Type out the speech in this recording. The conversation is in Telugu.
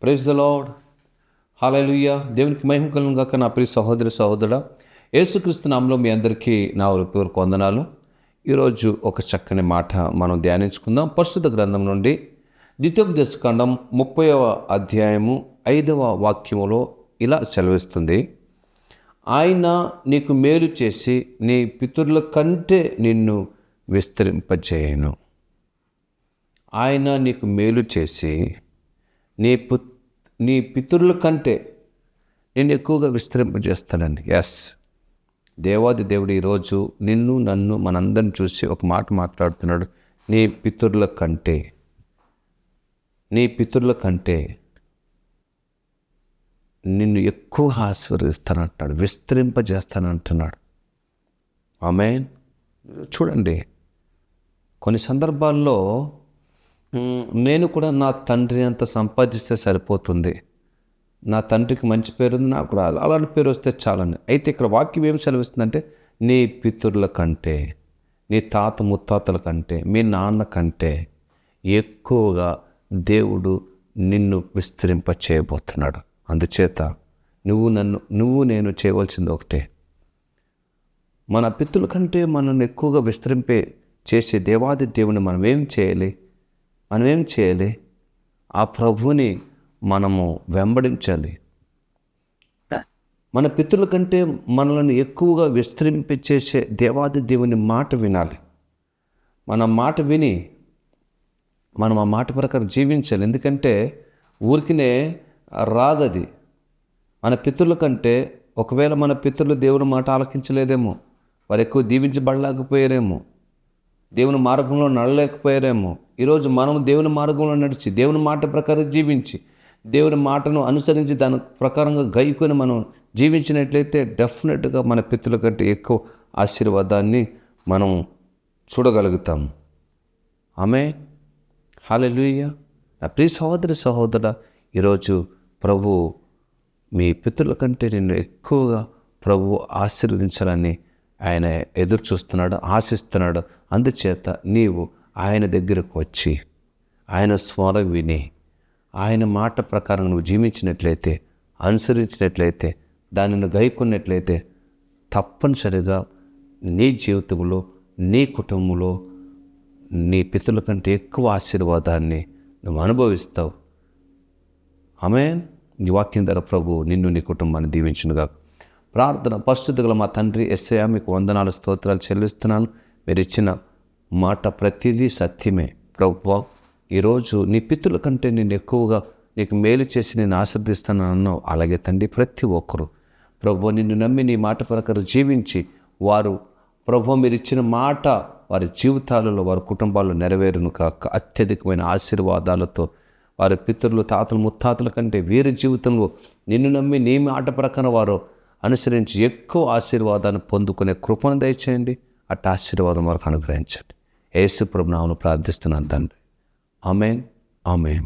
Praise the lord. హల్లెలూయా. దేవునికి మహిమ కలుగును గాక. నా ప్రియ సహోదరి సహోదరుడా, యేసుక్రీస్తు నామములో మీ అందరికీ నా హృదయపూర్వక వందనాలు. ఈరోజు ఒక చక్కని మాట మనం ధ్యానించుకుందాం. పరిశుద్ధ గ్రంథం నుండి ద్వితీయోపదేశకాండం 30వ అధ్యాయము 5వ వాక్యములో ఇలా సెలవిస్తుంది. ఆయన నీకు మేలు చేసి నీ పితరుల కంటే నిన్ను విస్తరింపజేయను. ఆయన నీకు మేలు చేసి నీ పితరుల కంటే నేను ఎక్కువగా విస్తరింపజేస్తానండి. ఎస్, దేవాది దేవుడు ఈరోజు నిన్ను నన్ను మనందరిని చూసి ఒక మాట మాట్లాడుతున్నాడు. నీ పితరుల కంటే నిన్ను ఎక్కువ ఆశీర్వదిస్తానంటున్నాడు, విస్తరింపజేస్తానంటున్నాడు. ఆమేన్. చూడండి, కొన్ని సందర్భాల్లో నేను కూడా నా తండ్రి అంత సంపాదిస్తే సరిపోతుంది, నా తండ్రికి మంచి పేరు ఉంది, నాకు కూడా అలాంటి పేరు వస్తే చాలని. అయితే ఇక్కడ వాక్యం ఏం సెలవిస్తుందంటే, నీ పితరుల కంటే, నీ తాత ముత్తాతల కంటే, మీ నాన్న కంటే ఎక్కువగా దేవుడు నిన్ను విస్తరింప చేయబోతున్నాడు. అందుచేత నువ్వు నేను చేయవలసింది ఒకటే. మన పితరుల కంటే మనల్ని ఎక్కువగా విస్తరింపే చేసే దేవాది దేవుని మనం ఏం చేయాలి? ఆ ప్రభువుని మనము వెంబడించాలి. మన పితరుల కంటే మనల్ని ఎక్కువగా విస్తరింపచేసే దేవాది దేవుని మాట వినాలి. మన మాట విని మనం ఆ మాట ప్రకారం జీవించాలి. ఎందుకంటే ఊరికినే రాదది. మన పితరుల కంటే, ఒకవేళ మన పితరులు దేవుని మాట ఆలకించలేదేమో, వారు ఎక్కువ దీవించబడలేకపోయారేమో, దేవుని మార్గంలో నడలేకపోయారేమో. ఈరోజు మనం దేవుని మార్గంలో నడిచి, దేవుని మాట ప్రకారం జీవించి, దేవుని మాటను అనుసరించి దాని ప్రకారంగా గైకొని మనం జీవించినట్లయితే డెఫినెట్గా మన పితరుల కంటే ఎక్కువ ఆశీర్వాదాన్ని మనం చూడగలుగుతాం. ఆమేన్. హల్లెలూయా. నా ప్రియ సహోదరి సహోదరుడా, ఈరోజు ప్రభు మీ పితరుల కంటే నిన్ను ఎక్కువగా ప్రభు ఆశీర్వదించాలని ఆయన ఎదురు చూస్తున్నాడు, ఆశిస్తున్నాడు. అందుచేత నీవు ఆయన దగ్గరకు వచ్చి ఆయన స్వరం విని ఆయన మాట ప్రకారం నువ్వు జీవించినట్లయితే, అనుసరించినట్లయితే, దానిని గైకొన్నట్లయితే తప్పనిసరిగా నీ జీవితంలో, నీ కుటుంబంలో నీ పితరుల కంటే ఎక్కువ ఆశీర్వాదాన్ని నువ్వు అనుభవిస్తావు. ఆమేన్. ఈ వాక్యం ద్వారా ప్రభు నిన్ను నీ కుటుంబాన్ని దీవించునుగా. ప్రార్థన. పరిశుద్ధుల మా తండ్రి యేసయ్యా, మీకు వందనాలు స్తోత్రాలు చెల్లిస్తున్నాను. మీరు ఇచ్చిన మాట ప్రతిదీ సత్యమే ప్రభువా. ఈరోజు నీ పితరుల కంటే నేను ఎక్కువగా నీకు మేలు చేసి నేను ఆశీర్దిస్తాను అన్నావు. అలాగే తండ్రి, ప్రతి ఒక్కరూ ప్రభువా నిన్ను నమ్మి నీ మాట ప్రకారం జీవించి వారు ప్రభువా మీరు ఇచ్చిన మాట వారి జీవితాలలో, వారి కుటుంబాల్లో నెరవేరును కాక. అత్యధికమైన ఆశీర్వాదాలతో వారి పితరులు, తాతలు, ముత్తాతల కంటే వీరి జీవితంలో నిన్ను నమ్మి నీ మాట ప్రకారం వారు అనుసరించి ఎక్కువ ఆశీర్వాదాన్ని పొందుకునే కృపను దయచేయండి. అట్టి ఆశీర్వాదం వారికి అనుగ్రహించండి. యేసు ప్రభు నామములో ప్రార్థిస్తున్నాను తండ్రి. ఆమేన్. ఆమేన్.